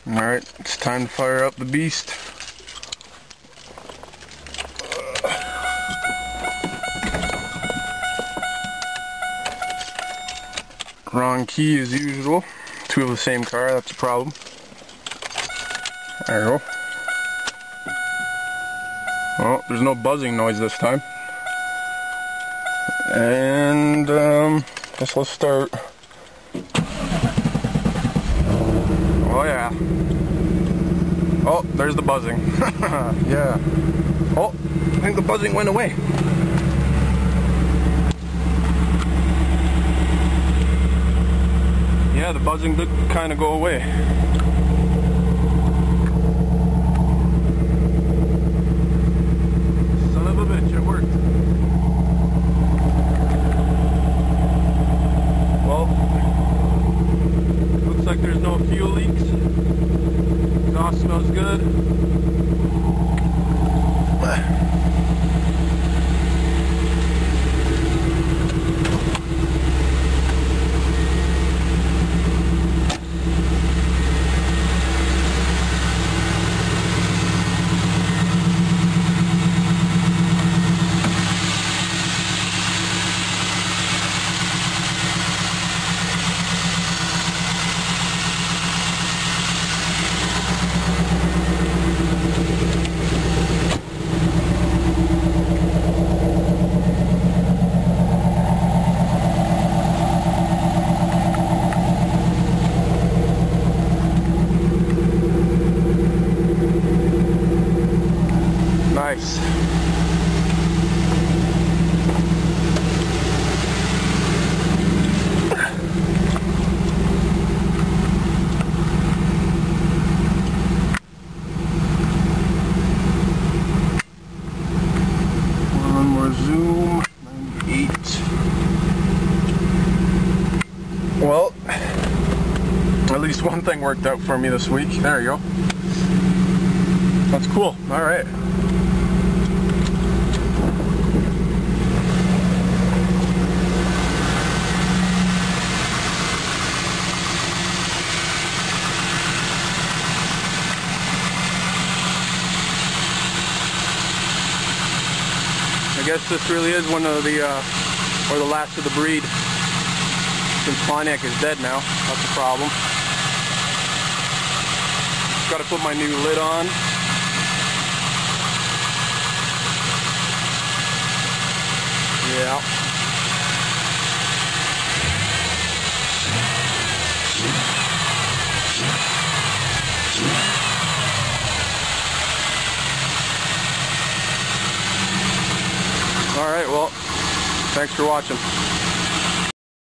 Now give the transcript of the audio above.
Alright, it's time to fire up the beast. Wrong key as usual. Two of the same car, that's a problem. There you go. Oh, there's no buzzing noise this time. And guess let's start. Oh yeah. Oh, there's the buzzing. Yeah. Oh, I think the buzzing went away. Yeah, the buzzing did kind of go away. Son of a bitch, it worked. Well, looks like there's no fuel leaks. Exhaust smells good. Nice. One more zoom. 98. Well, at least one thing worked out for me this week. There you go. That's cool. All right. I guess this really is one of the, or the last of the breed, since Pontiac is dead now. That's a problem. Got to put my new lid on. Yeah. Alright, well, thanks for watching.